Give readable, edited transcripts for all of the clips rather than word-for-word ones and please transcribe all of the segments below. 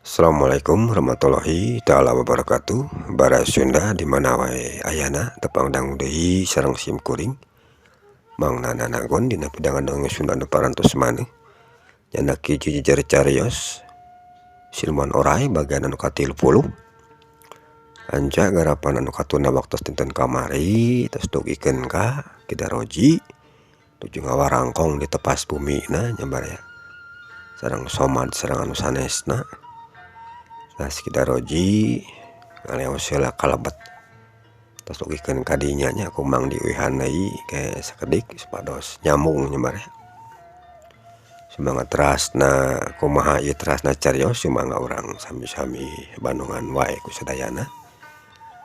Assalamualaikum warahmatullahi taala wabarakatuh. Bara Sunda di mana wae ayana tepang dang deui sareng sim kuring. Mang nananagon dina pidangan dongeng Sunda nu parantos maneh. Nyana kiji jejer cariyos Silman Oray bagian anu ka-30. Anca garapan anu katuna waktos dinten kamari tos dugikeun ka Kidaroji tuju ngawarangkong di tepas bumina nyabar ya. Sareng somad sareng anu sanesna. Nah Kidaroji ngaleos heula kalebet tos dugikeun ka dinya nya kumang diuihan deui ke sakedik supados nyambung nyabar ya. Semangat terasna kumaha ieu terasna cariyos sumangga urang sami-sami bandungan wae ku sadayana.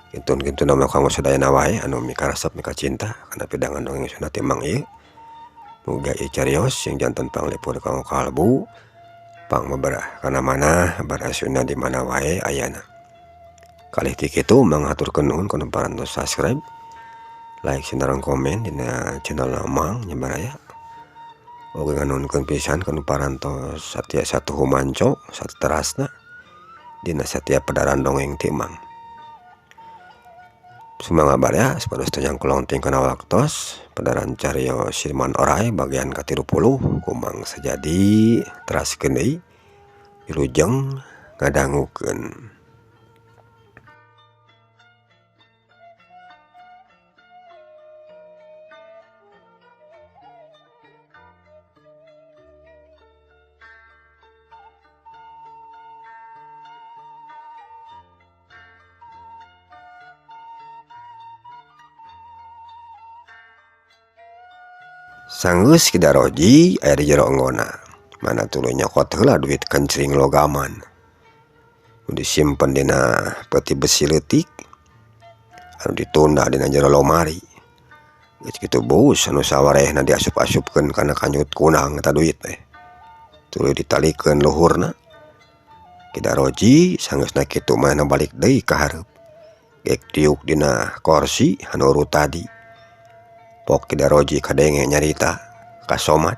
Kintun-kintuna mah kanggo sadayana wae anu mika resep mika cinta kana pidangan dongeng Sunda timang ieu. Muga ieu cariyos sing janten panglipur kanggo kalbu pang mabarah kana mana bara Sunda di mana wae ayana. Kalih ti kitu mangaturkeun nuhun kana parantos subscribe, like sinareng komen dina channel Mang nyabaraya. Oge nganuhunkeun pisan kana parantos satia satuhu manco saterasna dina setiap pedaran dongeng timang. Sumangga baraya supados teu kulonting kana waktos pedaran cariyos Silman Oray bagian ka-30 kumang sajadi teraskeun deui wilujeng ngadangukeun. Sanggeus Kidaroji aya di jero enggona, mana tuluy nyokot heula duit kencring logaman. Disimpen dina peti besi leutik anu ditunda dina jero lomari. Geus kitu bus anu sawarehna diasup-asupkeun kana kanyut kunang eta duit teh. Tuluy ditalikeun luhurna. Kidaroji sanggeusna kitu manehna balik deui ka hareup. Gek tiuk dina kursi anu urut tadi. Pok Kidaroji kadenge nyarita ka somad.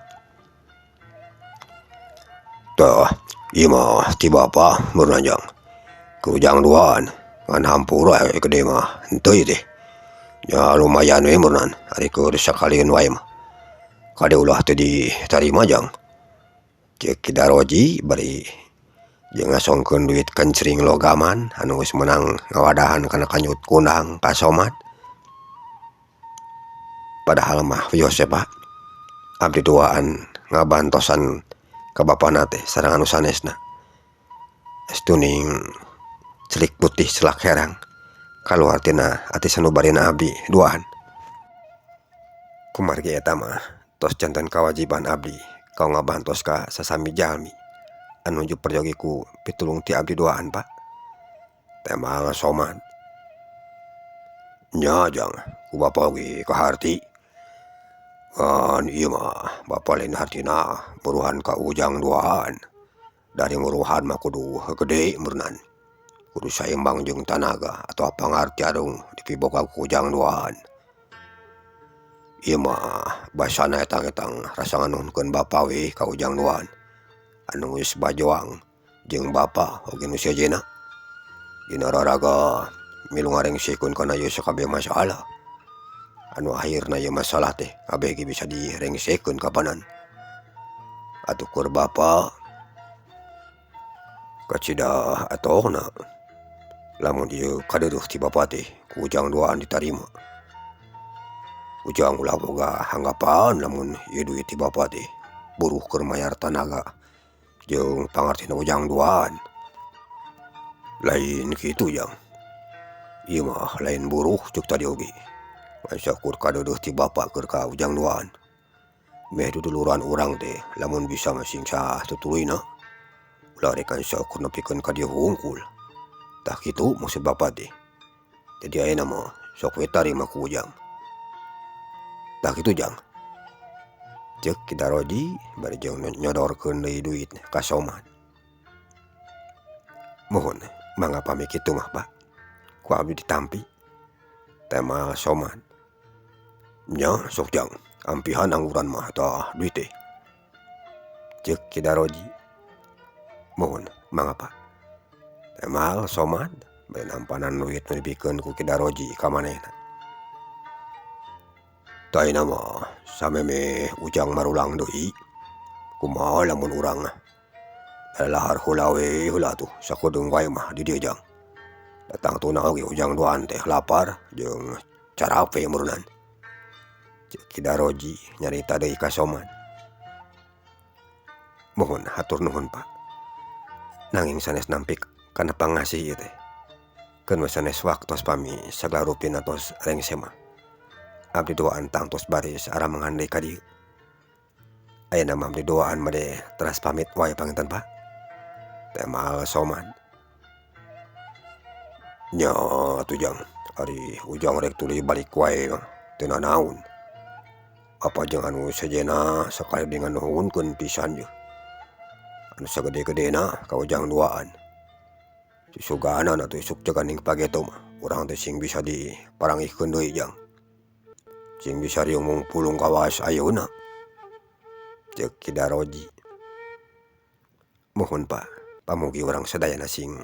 Tah, ieu mah ti bapa meureun anjang. Kujang duaan ngan hampura gede mah henteu ieu teh. Ya lumayan we meureun ari keur sakalian wae mah. Kade ulah teu ditarima jang. Ceuk Kidaroji bari jeung ngasongkeun duit kencring logaman anu geus meunang ngawadahan kana kanyut kunang ka somad. Padahal mah wios Pak, abdi duaan ngabantosan ka bapana teh sareng anu sanesna. Estuning celik putih celak herang kaluar tina ati sanubarina abdi duaan. Kumargi eta mah tos janten kawajiban abdi kau ngabantos ka sasami jalmi anu nuju peryogi ku pitulung ti abdi duaan Pak. Temang somad. Nya jang ku bapa oge kaharti. Kan ieu mah bapa lain hartina muruhan ka ujang duaan. Dari muruhan mah kudu gede meureunan. Kudu saimbang jeung tanaga atau pangarti anu dipiboga ku ujang duaan. Ieu mah basana etang-etang rasa nganuhunkeun bapa we ka ujang duaan anu geus bajoang jeung bapa oge nu sejenna dina raraga milu ngarengsikeun kana ieu sakabeh masalah. Anu akhirna ieu masalah teh kabeh ge bisa direngsekeun kapanan. Atukur bapa kacida atohna lamun ieu kadeuruh ti bapa teh ku ujang duaan ditarima. Ujang ulah boga hanggapan lamun ieu duit ti bapa teh buruh keur mayar tanaga jeung pangartina ujang duaan. Lain kitu jang. Ieu mah lain buruh ceuk tadi oge. Sakur kadeuruh ti bapa keur ka ujang duaan. Meh duduluran urang teh lamun bisa masing satutuluyna ulah rek sakur nepikeun ka dieu hungkul. Tah kitu maksud bapa teh. Jadi ayeuna mah sok we tarima ku ujang. Tah kitu jang. Ceuk Kidaroji bari jeung nyodorkeun deui duit ka somad. Mohon mangga pami kitu mah Pak. Ku abdi ditampi. Tema somad. Nya sok jang ampihan angguran mah tah duit teh. Ceuk Kidaroji. Mohon mangga Pak. Temal somad bari nampanan duit nu dipikeun ku Kidaroji ka manehna. Ta ayeuna mah sameme ujang marulang deui, kumaha lamun urang lalahar heula we heula atuh sakudeung wae mah di dieu jang. Datang tuna oge ujang doan teh lapar jeung carape murunan. Ceuk Kidaroji nyarita deui ka somad. Mohon hatur nuhun Pak. Nanging sanes nampik kana pangasih ieu teh. Keun we sanes waktos pami sagala rupina tos rengse mah. Abdi doaan tangtos baris arah manghandai ka dieu. Ayeuna mah abdi doaan bade teras pamit wae panginten Pak. Temal somad. Nya atuh jang, ari ujang rek tuluy balik wae mah teu nanaon. Apa jeung anu sejenna sakali dengan nuhunkeun pisan je. Anu sagede-gedena ka ujang duaan. Sisuganan atuh isuk ceganing pageto mah urang teh sing bisa diparangihkeun deui jang. Sing bisa riung pulung kawas ayeuna. Ceuk Kidaroji. Mohon Pak, pamugi urang sadayana sing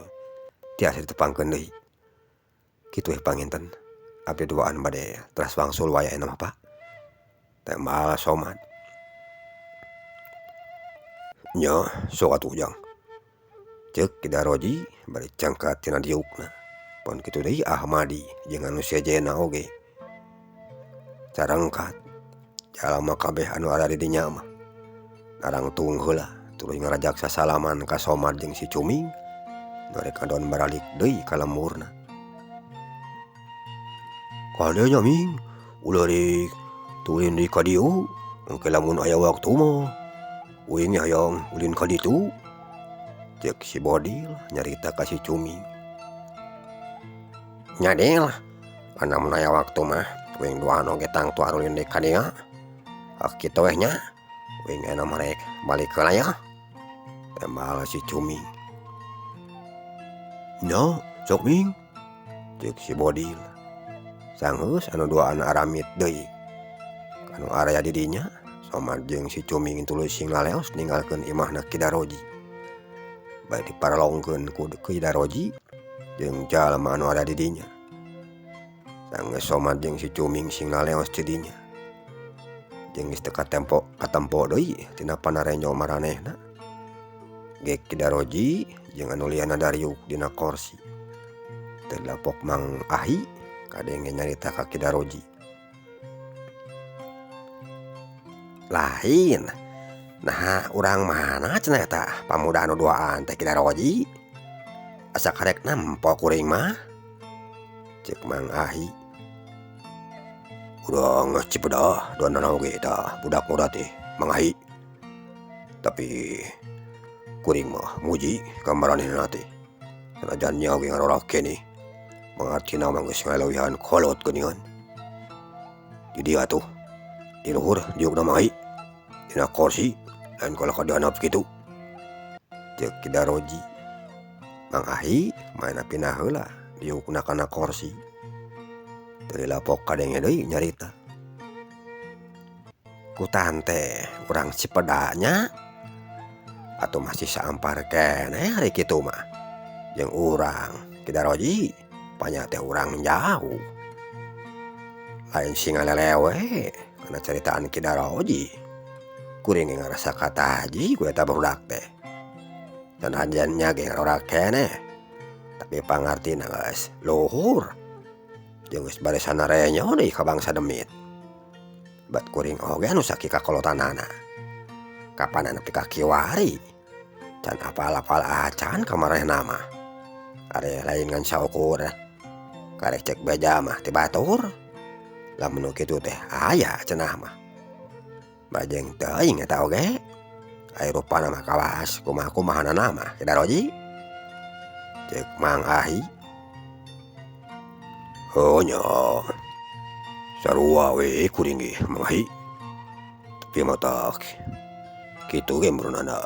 tiasa ditepangkeun deui. Kitu panginten. Abdi doaan bade teras wangsul wae ayeuna mah Pak. Temal somad. Nya sok atuh ujang. Ceuk Kidaroji bari cangkat tina diukna. Pon kitu deui Ahmadi jeung anu sejenna oge. Carangkat jalma kabeh anu ada di dinya mah narang tung heula tuluy ngarajak sasalaman ka somad jeung si Cuming nu rek adon baralik deui ka lemurna. Kade nya Ming, ulah rek tulin deui ka dieu, engke lamun aya waktu mah uing hayang ulin ka ditu. Ceuk si Bodil nyarita ka si Cuming. Nya Del, lamun aya waktu mah uing duaan oge tang tuar ulin deui ka dieu. Kitu we nya. Uing ena marek balik heula ya. Temal si Cuming. Nya, sok Ming. Ceuk si Bodil. Sanggeus anu duaan aramid deui. Anu area di dinya, somad jeung si Cuming tuluy sing laleos ninggalkeun imahna Kidaroji. Bae diparalongkeun ku Kidaroji jeung jalma anu ada di dinya. Sanggeus somad jeung si Cuming sing laleos ti dinya. Jeung geus teu katempo deui tina panarenyo maranehna. Ge Kidaroji jeung anu liana dariuk dina kursi. Teu lapok Mang Ahi kadenge nyarita ka Kidaroji. Lain. Nah, urang mana cenah eta pamuda anu duaan teh Kidaroji? Asa karek nampo kuring mah. Ceuk Mang Ahi. Urang Cipedah doan oge eta budak muda teh Mang Ahi. Tapi kuring mah muji ka maranehna teh. Sanajan nya oge ngarorak keneh. Mangartina mah geus ngaleuwihan kolot geuningan. Di dieu atuh. Di luhur diukna Mang Ahi. Dina kursi lain kalau ka dihandap kitu. Ceuk Kidaroji. Mang Ahi maena pindah heula diukna kana kursi. Teu lapok kadenge deui nyarita. Kutaan teh urang Cipedah nya atuh masih saampar keneh ari kitu mah. Jeung urang Kidaroji panya teh urang jauh. Lain sing ngalelewe kana caritaan Kidaroji. Kuring ge ngarasa kataji ku eta barudak teh. Sanajan nya ge ngarorak keneh. Tapi pangartina geus luhur. Jeung geus bari sanarenyo deui ka bangsa demit. Bat kuring oge anu sakika kolotanana. Kapan nepi ka kiwari. Can apal-apal acan ka maranehna mah. Are lain ngan saukur. Karek cek beja mah ti batur. Lamun kitu teh aya cenah mah. Bajeng teuing eta oge. Aya rupana mah kawas kumaha-kumahanana mah Kidaroji. Ceuk Mang Ahi. Oh nya. Sarua we kuring ge Mang Ahi. Tapi mah kitu ge murunana.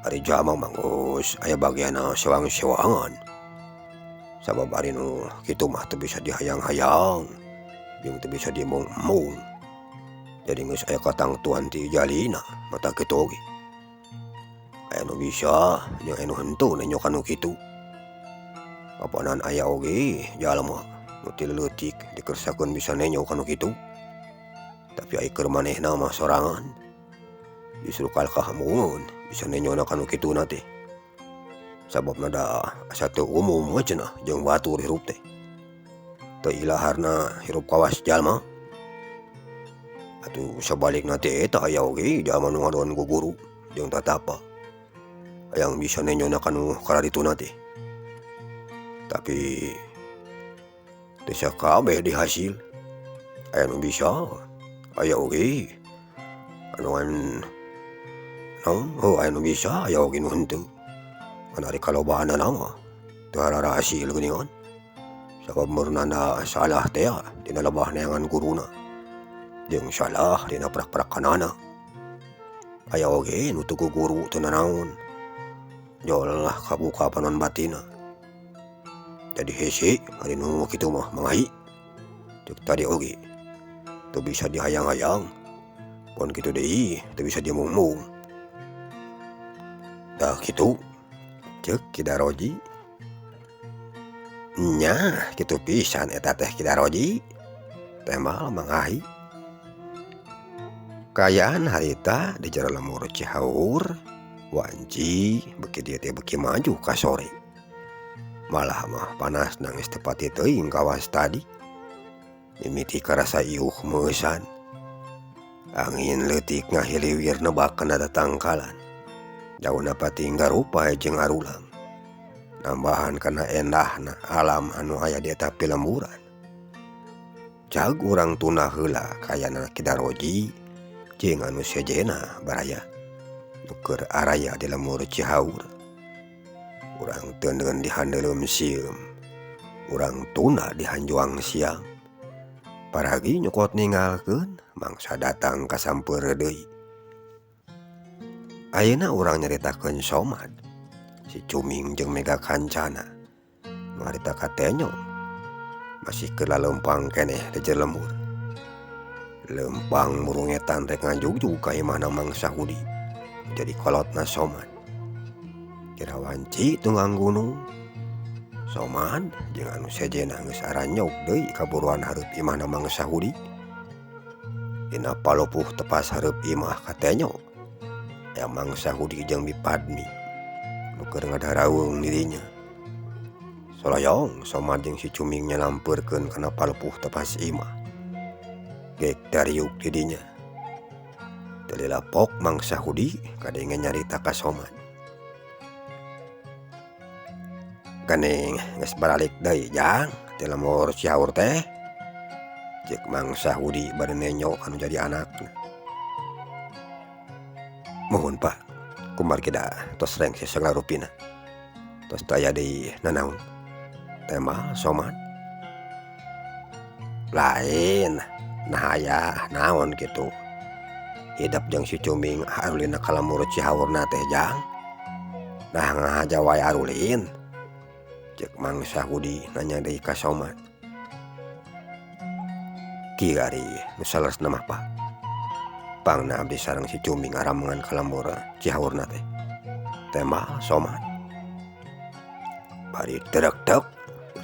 Ari jalma mah geus aya bagianna sewang-sewangan. Sabab ari nu kitu mah teu bisa dihayang-hayang. Jeung teu bisa diemung-emung. Jadi geus aya katangtuan ti jalina mata kitu oge. Aya nu bisa jeung anu henteu nenyok anu kitu. Kapanan aya oge jalma nu ti leutik dikersakeun bisa nenyo kanu kitu. Tapi ai keur manehna mah sorangan. Justru kalkah mungun bisa nenyona kanu kituna teh. Sababna da asa teu umum we cenah jeung batur hirup teh. Teu ilaharna hirup kawas jalma. Atuh sabalikna teh eta aya oge jalma nu ngadoan ku guru jeung tatapa. Hayang bisa nenyona kanu karadituna teh. Tapi teu sakabeh dihasil. Aya nu bisa, aya oge anu aya nu bisa, aya oge nu henteu. Mun ari kalobaanna mah teu arara hasil geuningan. Sabab murnana salah teh dina lebah neangan guruna jeung salah dina prak-prakanana. Aya oge nu teu ku guru teu nanaon. Jol lah kabuka panon batina. Jadi hese ari nu kitu mah mangahi. Ceuk tadi oge teu bisa dihayang-hayang. Pon kitu deui teu bisa diemung-emung. Da kitu ceuk Ki Daroji. Nya kitu pisan eta teh Ki Daroji. Teh mal mangahi. Kayaan harita di jero lemur Cihaur wanci beuki dieu teh beuki maju ka sore. Malah mah panas nangis tepati teuing kawas tadi. Mimiti karasa iuh meusan. Angin leutik ngahiliwir nebakeun datangkalan. Daunna pating garupa jeung arulang. Nambahan kana endahna alam anu aya di eta pilemburan. Cag urang tuna heula kayana Ki Daroji jeung anu sejena baraya nu keur araya di lemur Cihaur. Urang teundeun dihandeuleum sieum. Urang tuna dihanjuang siang. Paragi nyokot ningalkeun mangsa datang ka sampeur deui. Ayeuna urang nyaritakeun somad si Cuming jeung Mega Kancana nu harita katenyo masih keur lalempang keneh di jero lemur. Lempang murungetan rek ngajugjug ka imahna mangsa hudi jadi kolotna somad. Kira wanci tunggang gunung. Somad jeung anu sejena geus aranyog deui kaburuan hareup imahna mangsa hudi. Dina palopuh tepas hareup imah katenyo aya mangsa hudi jeung Bipadmi nu keur ngadaraweung dirinya. Soloyong somad jeung si Cuming nyalampeurkeun kana palopuh tepas imah. Gek dariuk di dinya. Teu lilapok mangsa hudi kadenge nyarita ka somad. Gandeng geus baralik deui jang ti lemur Cihaur teh. Ceuk mangsa hudi bade nenyo anu jadi anakna. Muhun Pak, kumargi da tos rengse sanglarupina. Tos teu aya deui nanaon. Teh mal somad. Lain, nah aya naon kitu. Hidap jeung si Cuming arulina ka lemur Cihaurna teh jang. Nah ngahaja wae arulin. Ceuk mangsa hudi nanya deui ka somad. Kieu ari nu salesna mah Pak. Pangna abdi sareng si Cuming aramangan ka lemur Cihaurna teh. Teh mal somad. Bari deuk-deuk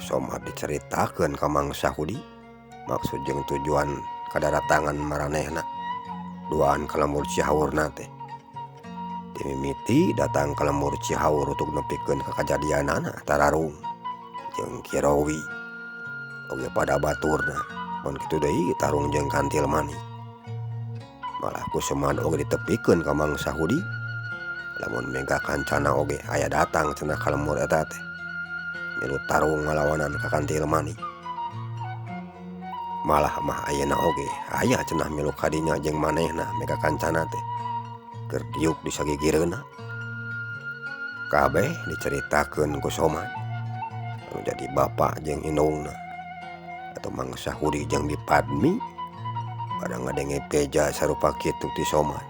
somad dicaritakeun ka mangsa hudi maksud jeung tujuan kadaratangan maranehna duaan ka lemur Cihaurna teh. Dimimiti datang ka lemur Cihaur untuk nepikeun ka kajadianana tararung jeung Kirowi oge pada baturna. Mun kitu deui tarung jeung Kantil Mani. Malah Kusumad oge ditepikeun ka mangsa hudi. Lamun Mega Kancana oge aya datang cenah ka lemur eta teh. Milu tarung ngalawanan ka Kantil Mani. Malah mah ayeuna oge aya cenah milu kadinya jeung manehna Mega Kancana teh. Keur diuk di sagigireunna. Kabeh diceritakeun ku somad. Anu jadi bapak jeung indungna. Atau mangsa hudi jeung Bipadmi pada ngadenge peja sarupa kitu ti somad.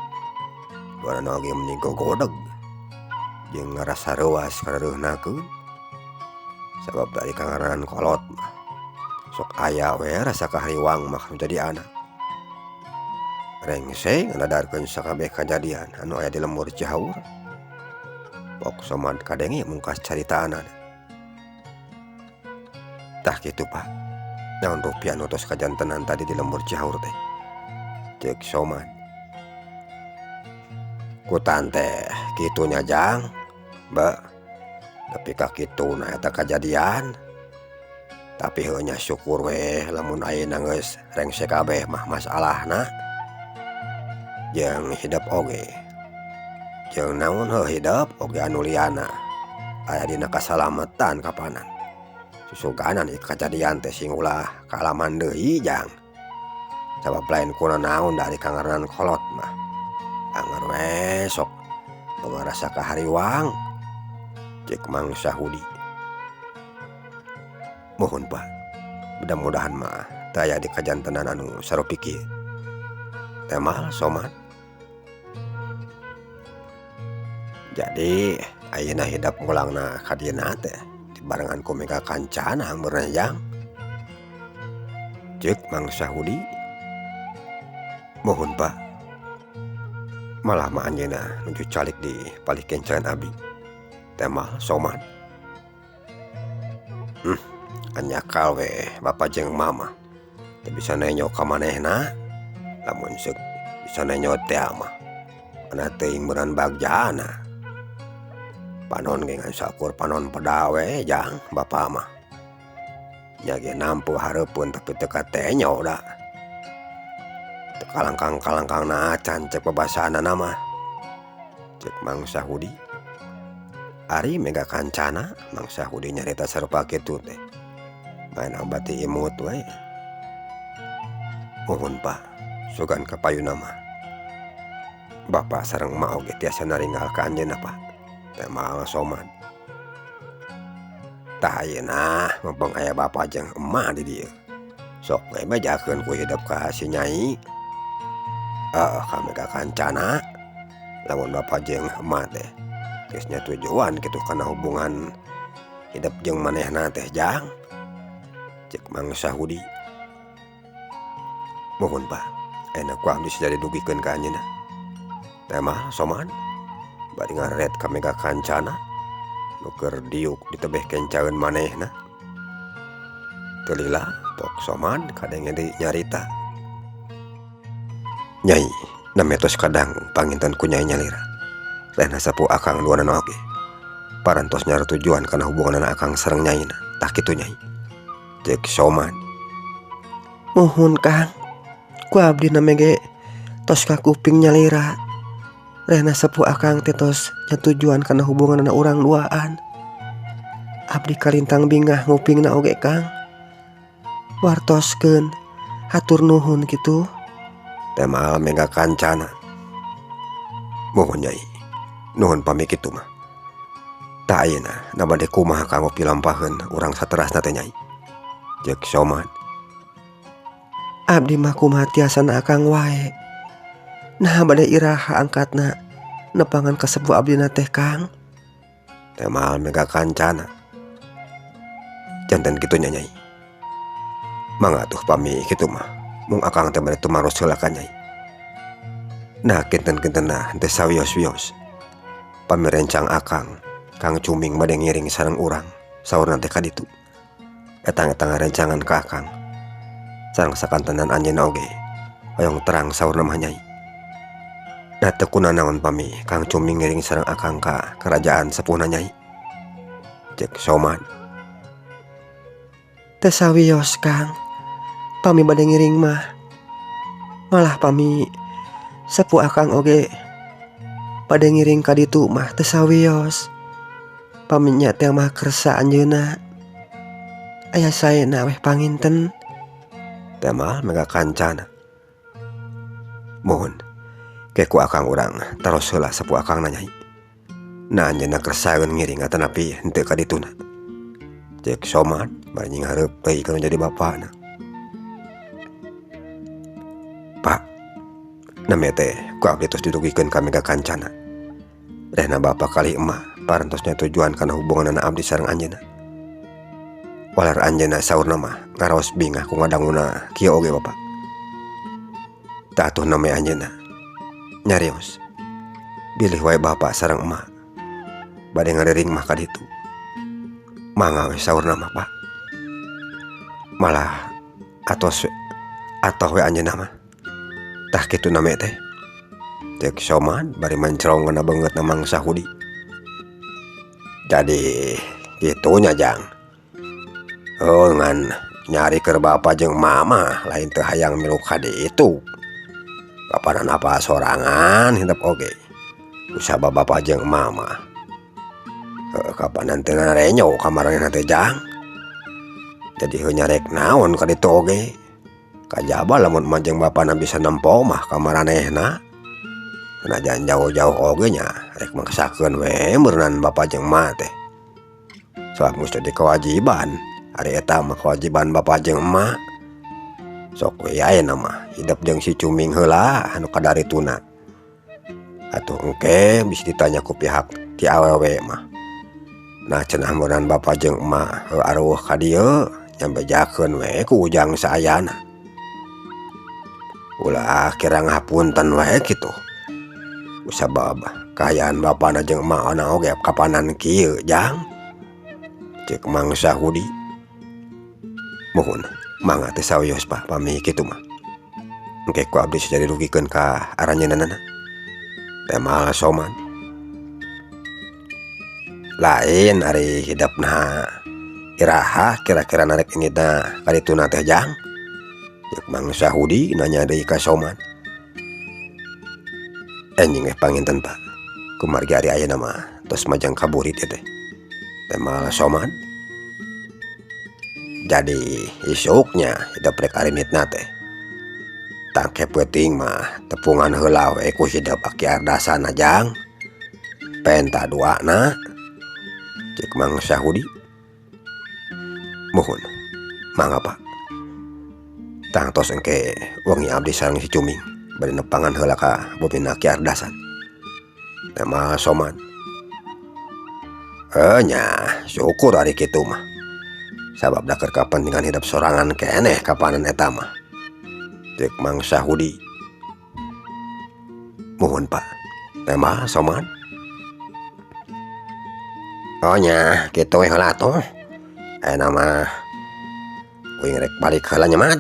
Duanana oge mending gogodeg jeung ngarasa reuas kareureunnakeun. Sabab dari kangaran kolot mah sok aya we rasa kahariwang mah jadi anak. Rengse ngadadarkeun sakabeh kajadian anu aya di lemur Cihaur. Pok somad kadenge mungkas caritaanana. Tah gitu Pak, naon rupiah nu tos kajantenan tadi di lembur Cihaur teh, cek Soman. Ku tante kitunya Jang, Mbak, tapi kakitu na eta kajadian. Tapi heunya syukur weh lamun ayeuna geus rengsek kabeh mah masalahna. Jeung hidup oge. Jeung naon hidup oge anu liana. Aya dina kasalamatan kapanan. Susuganan ieu kajadian teh sing ulah kaalaman deui Jang. Sabab lain kuna naon dari kangerenan kolot mah. Anger we sok boga rasa kahariwang. Cek Mang Sahudi. Mohon Pak, mudah-mudahan mah teu aya di kajantenan anu sarupi kieu. Teh mal Soman. Jadi ayeuna hidup ngulangna ka dieu teh dibarengan ku mega kancana hamburna Jang. Cek Mang Sahudi. Mohon Pak. Malah mah anjeunna nuju calik di palih kenceun abdi. Teh mal Soman. Anyakal we Bapak jeung Mama. Teu bisa nenyo ka manehna. Lamun seuk bisa nenyo teh mah. Mana teuing meureun bagjana. Panon ge ngan sakur panon pedawe Jang Bapak mah. Nya ge nampu hareupeun tapi teu katenyo da. Teu kalangkang-kalangkangna acan cek babasaanana mah. Cek Mang Sahudi. Ari mega kancana Mang Sahudi nyarita sarupa kitu teh. Main abati imut we. Mohon Pak, sugan ka payuna mah. Bapak sareng emak oge tiasa naringgal ka anjeunna Pak. Teh Mang Soman. Tah ayeuna mumpung aya Bapak jeung emak di dieu. Sok we bejakeun ku hidup ka si Nyai. Ka mega kancana. Lamun Bapak jeung emak teh geus nyatujuan kitu kana hubungan hidup jeung manehna teh Jang. Cek Mang Sahudi. Mohon Pak, enak ku abdi jadi dugikeun ka anjeunna. Teh mah Soman. Bari ngaret ka mega kancana. Nu keur diuk ditebeh kencaeun manehna. Teu lila pok Soman kadenge deui nyarita. Nyai, nametos kadang panginten ku Nyai Nyalira. Lain sapu akang duanana oge. Parantos nyara tujuan kana hubunganna akang sareng Nyaina. Tah kitu Nyai. Cek Soman. Mohon Kang, ku abdi namege tos ka kuping Nyalira. Rehna sepuh akang teh tos nyatujuan kana hubunganna urang duaan. Abdi kalintang bingah ngupingna oge Kang. Wartoskeun hatur nuhun kitu. Teh mal mega kancana. Mohon Nyai, nuhun pami kitu mah. Tah ayeuna na bade kumaha kanggo pilampaheun urang saterasna teh Nyai. Cek Soman. Abdi mah kumaha tiasana akang wae. Nah bade iraha angkatna nepangan ka sepuh abdina teh Kang. Teh mal mega kancana. Janten kitu nya Nyai. Mangga atuh pami kitu mah. Mung akang teh bade tumaros heula ka Nyai. Nah kinten-kintenna teh sawios-wios. Pami rencang akang Kang Cuming bade ngiring sareng urang saurna teh ka ditu. Etang-etang rencangan ka akang. Sareng sakantenan anjeunna oge hoyong terang saurna mah Nyai. Da teu kunaon pami Kang Cuming ngiring sareng akang ka kerajaan sepuhna Nyai. Cek Soman. Teu sawios Kang. Pami bade ngiring mah. Malah pami sepuh akang oge bade ngiring ka ditu mah teu sawios. Pami nya teh mah kersa anjeunna. Aya saena weh panginten. Teh mal mega kancana. Mohon ke ku akang urang taros heula sepuh akangna Nyai. Na anjeunna kersaeun ngiring atanapi henteu ka dituna. Cek Soman bari nying hareup teh kana jadi bapana. Pak, name teh ku abdi tos didugikeun ka mega kancana. Rehna Bapak kali emak parentosnya tujuan kana hubunganna abdi sareng anjeunna. Walar anjeunna saurna mah ngaraos bingah ku ngadanguna kieu oge Bapak. Tah atuh name anjeunna nyarios. Bilih wae Bapak sareng emak bade ngarering mah ka ditu. Mangga we saurna mah Pak. malah atau we anjeunna mah tah kitu name teh. Cek Soman bari mencrongna banget na mangsa Hudi. Jadi gitunya Jang. Oh ngan nyari ke bapa jeung mama lain teu hayang milu kade itu. Kapanan apa sorangan hidup oge. Usaba bapa jeung mama. Kapanan teu ngarenyo kamarana teh Jang. Jadi nyarek naon ka ditu oge. Kajaba lamun manjeng bapana bisa nempo mah kamaranehna. Senajan jauh-jauh oge nya rek maksakeun we beureunan bapa jeung ma teh. Soal mesti di kewajiban. Ari eta mah kewajiban bapa jeung emak. Sok we ayeuna mah hidup jeung si cuming heula anu kadarituna. Atuh engke bisa ditanya ku pihak ti awewe mah. Nah cenah beureunan bapa jeung emak aruh ka dieu nyambejakeun we ku ujang saayana. Ulah kira ngapunten wae kitu. Usabab kaayaan bapana jeung emakna oge kapanan kieu Jang. Cek mangsa Hudi. Mohon mangga teh sawios Pak pami kitu mah. Engke ku abdi jadi rugikeun ka aranjeunana. Teh mal Soman. Lain ari hidupna iraha kira-kira narek ingidna kadituna teh Jang. Cek mangsa Hudi nanya deui ka Soman. Anjing panginten Pak. Kumargi ari ayeuna mah tos majang kaburit teh. Teh mal Soman. Jadi isuknya hidup rek arinitna teh. Tangke peuting mah tepungan heula we ku hidup aki ardasana Jang. Penta duana. Cek mangsa Hudi. Mohon. Mangga Pak. Tang tos engke wengi abdi sareng si cuming bari nepangan heula ka bobina ki ardasan. Teh mal Soman. Nya syukur ari kitu mah. Sabab da keur kapentingan hidup sorangan keneh kapanan eta mah. Cek mangsa Hudi. Mohon Pak. Teh mal Soman. Oh nya kitu we heula atuh. Ayeuna mah uing rek balik heula nya mad.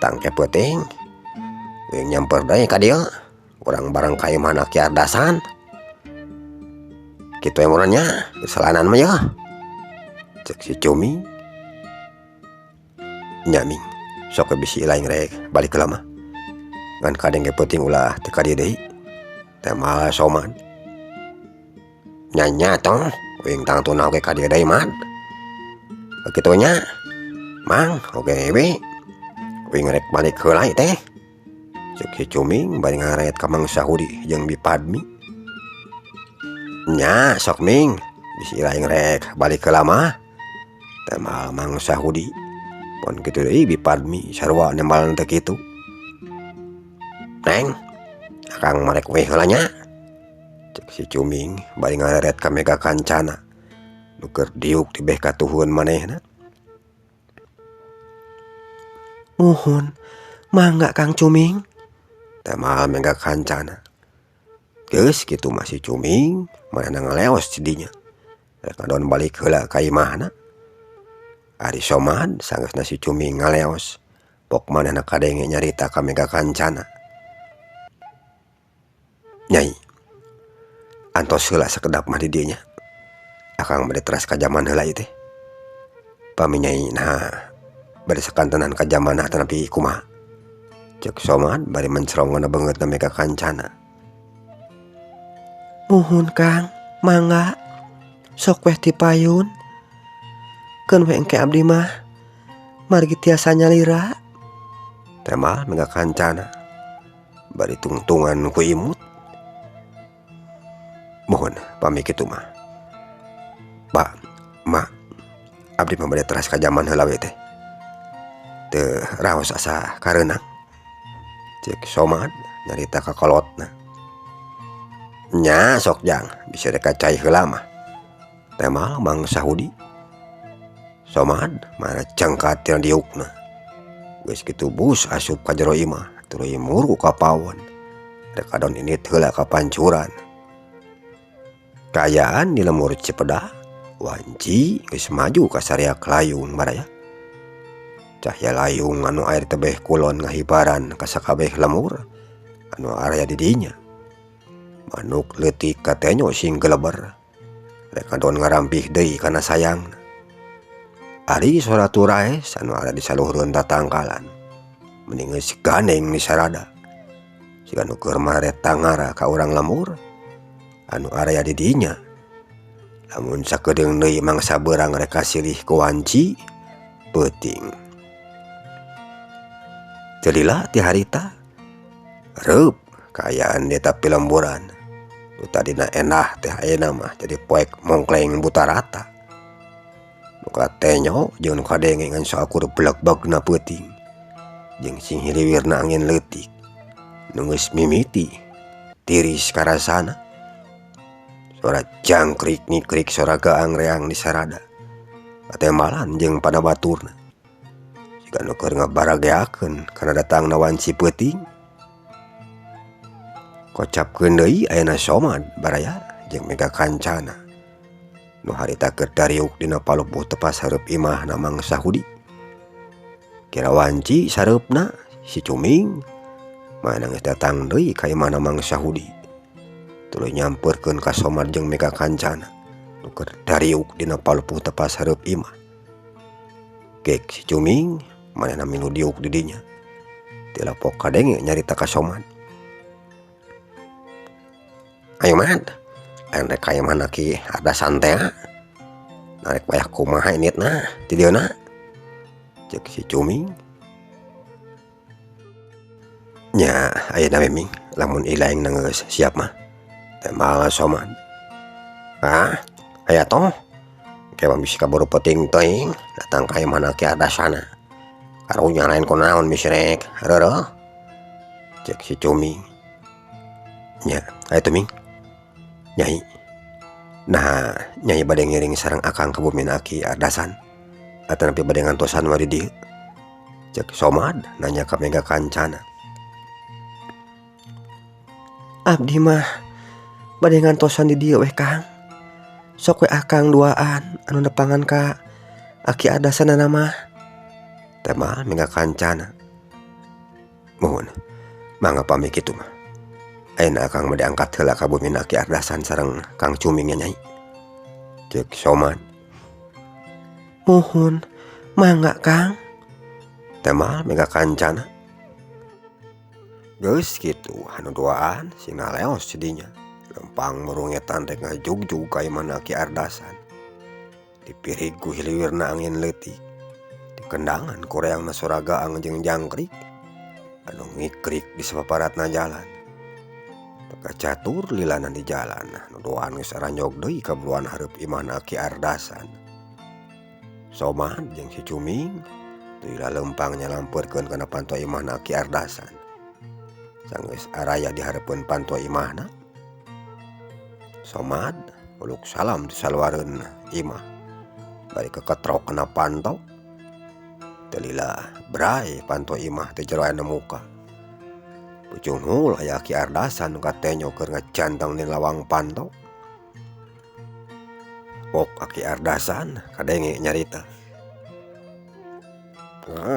Tangke peuting uing nyamper deui ka dieu. Urang bareng ka imahna ki ardasan. Kitu yang urangnya kesalahan mah ya. Cek si cumi. Nyaming. Sok bisi lain rek balik heula mah. Ngan kadeng ge peuting ulah teu ka dieu deui. Teh mal Soman. Nyanya tong uing tang tuna oge ka dieu deui mah. Kitu nya. Mang oge we. Uing rek balik heula teh. Cek si cuming bari ngaret ka mangsa Hudi jeung Bipadmi. Nya sok Ming bisi lain rek balik heula mah. Teh mal mangsa Hudi. Pon kitu deui Bipadmi sarua nembalan teh kitu. Neng, akang marek we heula nya. Cek si cuming bari ngaret ka Mega Kancana. Nu keur diuk ti beh katuhun manehna. Mohon, mangga Kang Cuming. Teh mal Mega Kancana. Geus kitu masih cuming, manehna ngaleos di dinya. Rek ngadon balik heula ka imahna. Ari Soman sanggeusna si cuming ngaleos, pok manehna kadenge nyarita ka Mega Kancana. Nyai, antos heula sakedap mah di dieu nya. Akang bade teras ka jaman heula ieu teh. Pami nyai nah bade sakantenan ka jamanna tanapi kumaha. Cek Soman bari mencrongna beungeutna Mega Kancana. Mohon Kang, mangga. Sok weh ti payun. Keun we engke abdi mah margi tiasa nyalira. Teh mal Mega Kancana. Bari tungtungan ku imut. Mohon pami kitu mah. Pak, mak, abdi mah bade teras ka jaman heula we teh. Teu raos asa kareunang. Cek Soman nyarita ka kolotna. Nya sok Jang bisa rek cai heula mah. Teh mal mangsa Hudi. Soman mana cangkat tina diukna. Geus kitu bus asup ka jero imah, tuluy muru ka pawon. Rek adon init heula ka pancuran. Kaayaan di lemur Cipedah, wanci geus maju ka sarea Klayung baraya. Cahya layung anu air tebeh kulon ngahibaran kasakabeh lemur anu area didinya. Manuk leutik katenyo sing geleber rek kadon ngarampih deui kana sayang. Ari sora turaes anu ada di saluhureun tatangkalan mending geus gandeng di sarada siga nu keur maret tangara ka urang lemur anu area didinya. Lamun sakedeung deui mangsa beurang rek kasilih ku wanci peuting. Celila ti harita reup kaayaan di tapi lemburan tu tadina enah teh ayeuna mah jadi poek mongkleng buta rata. Nu katenyo jeung nu kadenge ngan sakur beleg-begna peuting jeung sing hiliwirna angin leutik nu geus mimiti tiris karasana. Suara jangkrik nikrik suara gaang reang di sarada katembalan jeung pada baturna siga nu keur ngabarageakeun kana datangna wanci peuting. Kocapkeun deui ayeuna somad baraya jeung mega kancana nu harita keur dariuk dina palupuh tepas hareup imahna mangsa hudi. Kira wanci sareupna si cuming mana geus datang deui ka imahna mangsa hudi tuluy nyampeurkeun ka somad jeung mega kancana nu keur dariuk dina palupuh tepas hareup imah. Gek si cuming manehna milu diuk di dinya tilapok kadenge nyarita ka somad. Ayo mad ayeuna rek ka imahna ki adasan teh narek wayah kumaha initna ti dieuna cek si cuming. Nya ayeuna meming lamun ilaeng geus siap mah tembal somad. Aya toh kewa bisi kaburu peuting teuing datang ka imahna ki adasana karunya lain kunaon bisi rek hareureuh cek si cuming. Nya aya teu ming nyai. Nah nyai bade ngiring sareng akang ka bumi aki adasan atau nepi bade ngantosan wa di dieu cek somad nanya ka mega kancana. Abdi mah bade ngantosan di dieu weh Kang. Sok we akang duaan anu nepangan ka aki adasanana mah tembal mega kancana. Mohon mangga pami kitu mah ayeuna akang bade angkat heula ka bumi aki adasan sareng Kang Cuming nya nyai cek somad. Mohon mangga Kang tembal mega kancana. Geus kitu anu duaan sing ngaleos dinya lempang merungetan rek ngajugjug ka imahna ki ardasan dipirig ku hiliwirna angin leutik dikendangan ku reangna suara gaang jeung jangkrik anu ngikrik di sapaparatna jalan. Teka catur lilana di jalan anu duaan geus aranyog deui ka buluan hareup imahna ki ardasan. Somad jeung si cuming teu lempang nyalampeurkeun kana panto imahna ki ardasan. Sanggeus araya di hareupeun panto imahna somad uluk salam di saluareun imah bari keketrok kana panto teu lila bray panto imah teh jero aya muka. Pucung hul aya ki ardasan nu katenyo keur ngacantang di lawang panto. Pok aki ardasan kadenge nyarita.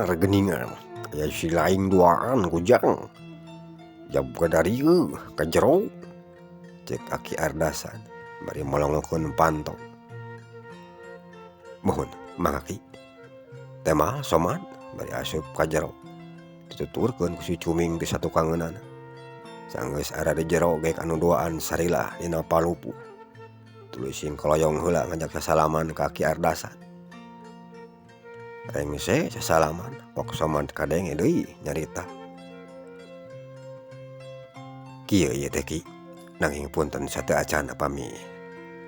Regeningan aya si laing duaan kujang jab kadarieu ka jero cek aki ardasan bari molongokeun panto. Mohon mangga ki tembal somad bari asup ka jero dituturkeun ku si cuming di satukangeunana. Sanggeus ara di jero gek anu duaan sarila dina palupuh tuluy sing koloyong heula ngajak sasalaman ka aki ardasan. Rengse sasalaman pok somad kadenge deui nyarita. Kieu ieu teh ki nanging punten sateu acan pami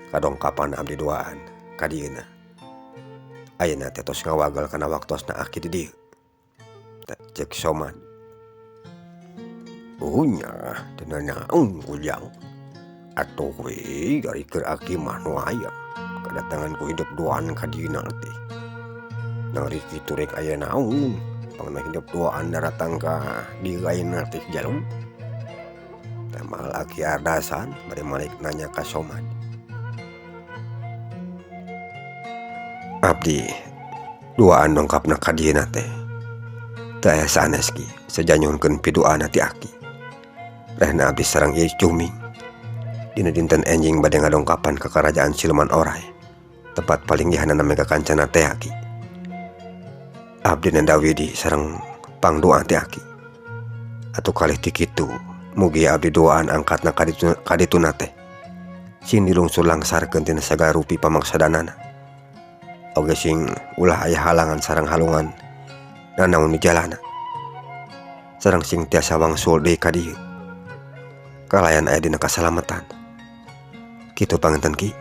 kadongkapan abdi duaan ka dieuna. Ayeuna teh tos ngawagel kana waktosna aki di dieu cek somad. Unya teu naon kujang atuh we gari keur aki mah nu aya kedatangan ku hidup duaan ka dieuna teh. Nari kitu rek aya naon pangna hidup duaan datang ka dieu ayeuna teh jalung. Tembal aki ardasan bari malik nanya ka somad. Abdi duaan dongkapna ka dieuna teh teu aya sanes ki sajanyunkeun pidoana ti aki. Rehna abdi sareng ieu cuming dina dinten enjing bade ngadongkapan ka kerajaan Siluman Oray, tempat paling gihanana mega kancana teh aki. Abdi nandawidi sareng pangdoa ti aki. Atuh kalih ti kitu mugi abdi doaan angkatna kadituna teh sing dilungsul langsarkeun tina sagala rupi pamangsadanana. Oge sing ulah aya halangan sareng halungan nanaon di jalana. Sareng sing tiasa wangsul deui ka dieu. Kalayan aya dina kasalamatan. Kitu panginten ki.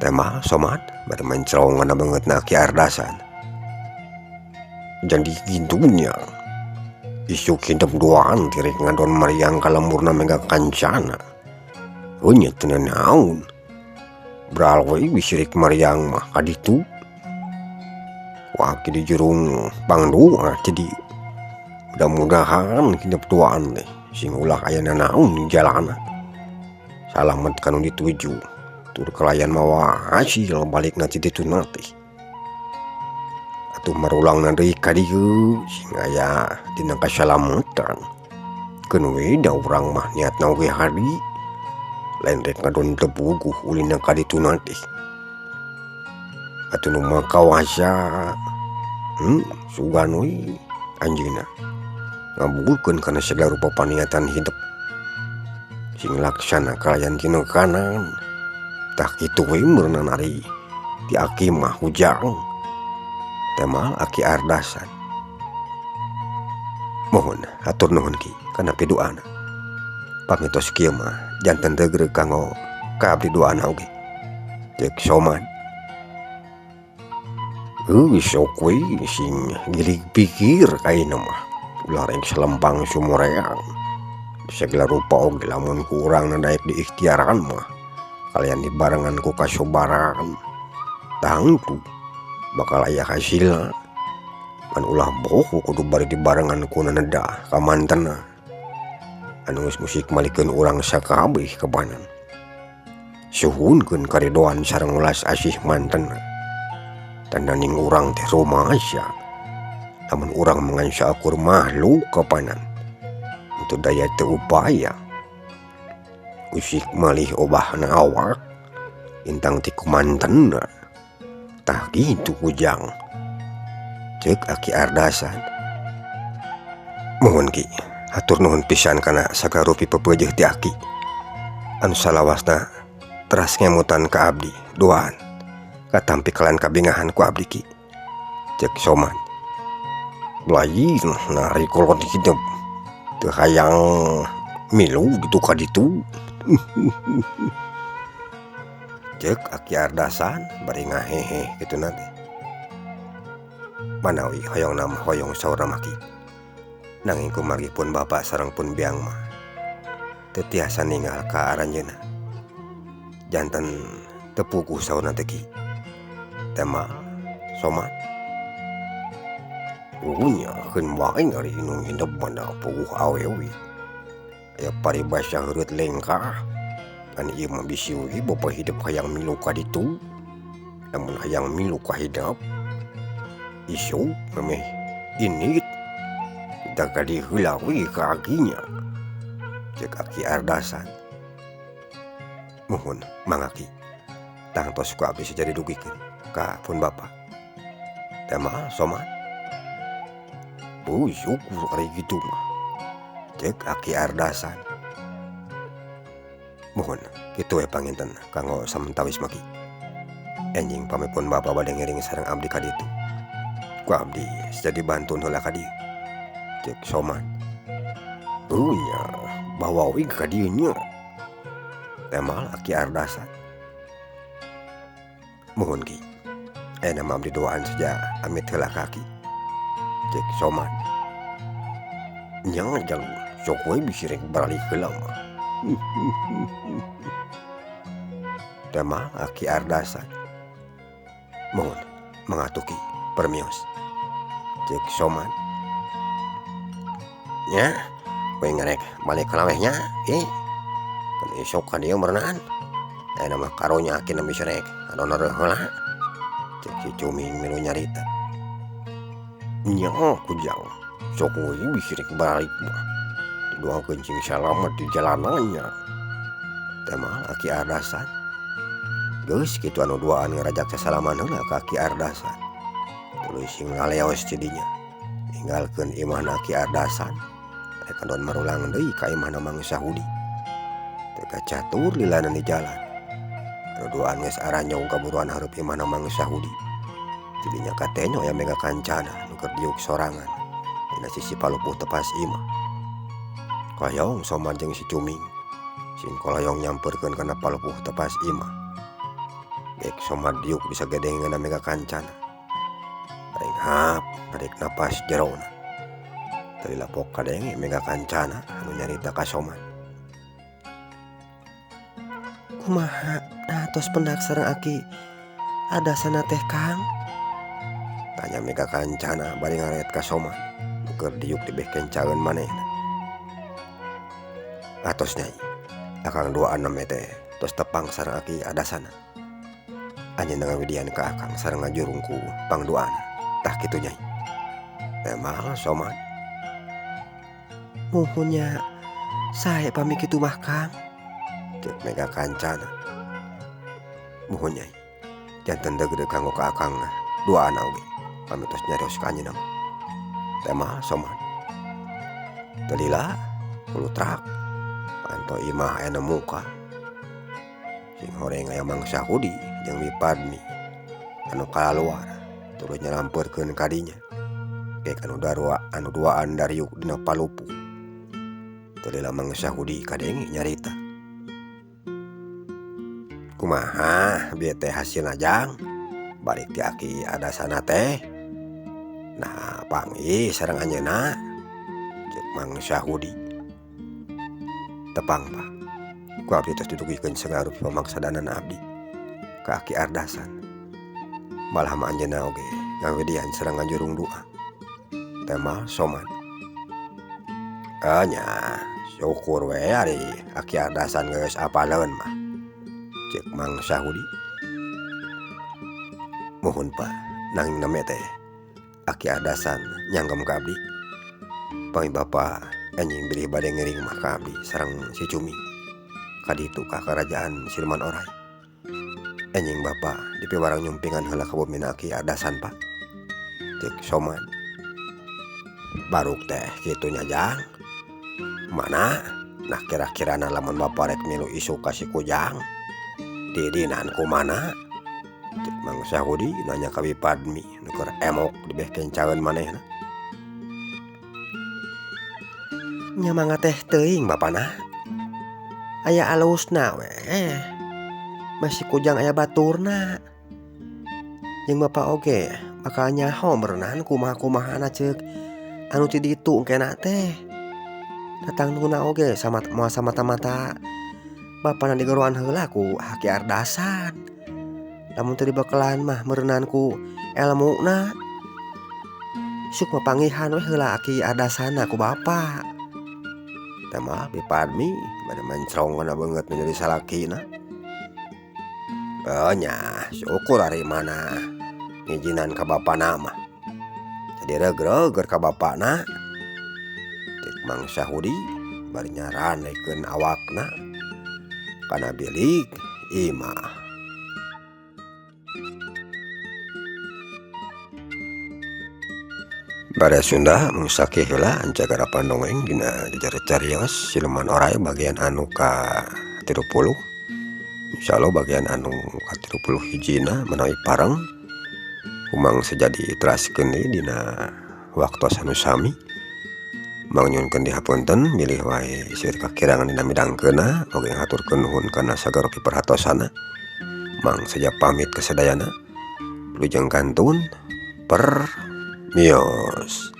Tema somat bade mencrongan bangetna Ki Ardasan. Jadi gitunya. Isu hidep doaan tirek ngadon mariang kalemurna mega kancana. Nya teu naon. Beral we bisirik mariang mah kaditu. Wah di jurung pangdoa jadi mudah-mudahan hidep doaan teh sing ulah aya nanaon di jalana. Salamet kanu dituju tur kalayan mawa hasil balikna ti dituna teh. Atuh marulangna deui ka dieu sing aya dina kasalamatan. Keun we da urang mah niatna we hadi lain rek ngadon tebuguh ulina ka dituna teh. Atuh nu makawasa sugan we anjeunna ngabulkeun kana segala rupa paniatan hidup sing laksana kalayan tina kanan. Tah kitu we meurna ari ti aki mah hujang temal Aki Ardasan. Mohon hatur nuhun ki kana pidoana. Pamitos kieu mah janten degreg kanggo ka abdi doana oge. Cek soman. Sok we sing gilig pikir kaina mah ulah rek selempang sumoreang. Segala rupa oge lamun ku urang daek diikhtiaran mah kalian dibarengan ku kasobaran tangtu bakal aya hasilna. Kan ulah boho kudu bari dibarengan ku naneda ka mantena anu geus musik malikeun urang sakabeh kebanan. Suhunkeun karidoan sareng ulas asih mantena. Tandaning urang teh romasya lamun urang mengansa akur makhluk kepanan untuk daya teu upaya usik malih obahna awak intang ti kumantenna. Tah gitu kujang cek Aki Ardasan. Mohon ki hatur nuhun pisan kana sagala rupi pepeujeuh ti aki anu salawasna teras ngemutan ka abdi doaan katampi kalian kabingahan ku abdi ki. Cek soman lain nari kolot hidup teu hayang milu gitu ka ditu. Cek Aki Ardasan bari ngahehe kitu nanti. Manawi hoyong nama hoyong saur maki. Nanging kumargi pun bapak sareng pun biang mah teu tiasa ninggal ka aranjeunna. Janten tepuguh saurna teh ki. Tema somat. Uhunya keun wae ari nu hidep mana puguh awewe. Aya paribasa heureut lengkah. Kan ieu mah bisi we bapa hidup hayang milu ka ditu. Lamun hayang milu ka hidup isu memeh init da kadi heula we ka akinya. Cek Aki Ardasan. Mohon mangaki tangtos ku abdi sajadi dugikeun ka pun bapa. Tema somat. Syukur ari gitu mah. Cek Aki Ardasan. Mohon kitu we panginten kanggo samentawis maki. Enjing pamipun bapa bade ngiring sareng abdi ka ditu. Ku abdi jadi bantun heula ka dieu. Cek soman. Nya bawa we ka dieu nya. Temal Aki Ardasan. Mohon ki aya nama abdi doaan saja amit heula ka aki. Cek soman. Nya jalu sok we bisi rek baralik heula mah. Temal Aki Ardasan. Mohon mangatuki permios. Cek soman. Nya we ngarek balik ka lawehnya kan esok ka dieu merenaan aya nama karonya akin bisa rek adonor heula. Cek si cuming milu nyarita. Nya kujang sok nguy sirik balik mah doang kencing selamat di jalanannya temal Aki Ardasan geus kitu anu duaan ngarajak sasalaman heula ka Aki Ardasan tuluy sing ngaleos cidinya ninggalkeun imahna Aki Ardasan rek don marulang deui ka imahna Mang Sahudi teu kacatur lilana di jalan anu duaan geus aranyong kaburuan hareup imahna Mang Sahudi cidinya katenyo aya mega kancana nu keur diuk sorangan dina sisi palupuh tepas imah Koyong Somad jeung si Cuming sing kolayong nyamperkeun kana palupuh tepas imah gek Somad diuk bisa gedengan mega kancana paring hap tarik napas jerona teu lapok kadenge mega kancana anu nyarita ka Somad kumaha tos pendak sareng Aki Ardasan teh Kang tanya mega kancana bari ngaret ka Somad nu keur diuk tibeh kencaeun manehna atos nyai akang duaan name teh tos tepang sareng Aki Ardasan anjeun ngawidian ka akang sareng ngajurung ku pangduana tah kitu nyai temal Somad muhunnya sae pami kitu mah Kang cek mega kancana muhun nyai janten deugdeug kanggo ka akang duaan oge pami tos nyarios ka anjeunna temal Somad teu lila kulutrak panto imah aya muka sing horeng aya Mang Sahudi jeung Mipadmi anu kalaluar tuluy nyalampeurkeun ka dinya gek anu duaan dariuk dina palupu teu lila Mang Sahudi kadenge nyarita kumaha bieu teh hasilna jang balik ti Aki Ardasan teh nah panggih sareng anjeunna cek Mang Sahudi tepang Pak ku abdi tos didugikeun sangarup pamaksadanan abdi ka Aki Ardasan malah mah anjeunna oge ngawidian sareng ngajurung doa temal Somad nya syukur we ari Aki Ardasan geus apaleun mah cek Mang Sahudi muhun Pak nanging name teh Aki Ardasan nyanggem ka abdi pami Bapa anjing bilih bade ngering mah ka abdi sareng si Cuming kaditu ka kerajaan Siluman Orai anjing Bapa dipiwarang nyumpingan heula ka bumina Aki Ardasan Pak cek Somad baruk teh kitu nya jang mana nah kira-kirana lamun Bapa rek milu isu ka si Kujang didinan kumana cek Mang Sahudi nanya ka Mipadmi nu keur emok dibeh kencaeun manehna nya mangga teh teuing bapana aya alusna we masih Kujang aya baturna jeung Bapa oge bakal nyaho meureunan kumaha-kumahana ceuk anu ti ditu engkena teh datang nuna oge sama mata-mata Bapana digeruan heula ku Aki Ardasan lamun teu dibekalan mah meureunan ku elmuna suk mapanggihan we heula Aki Ardasan ku Bapa temal Mipadmi bade mencrongna beungeut menjadi salakina nya syukur ari mana ngijinan ka bapana mah jadi regreuger ka bapana cek Mang Sahudi bari nyaranekeun awakna kana bilik imah Bada Sunda mungsake heula ancagara pandongeng dina jejer carios Siluman Orai bagian anu ka 30 insyaallah bagian anu ka 30 hijina menawi pareng kumang sejadi teraskeun dina waktos anu sami mangyunkeun dihapunten milih wae seueur kakirangan dina midangkeunna oge ngaturkeun nuhun kana sagaro kiperhatosana mang saja pamit kasadayana wilujeng kantun per mios.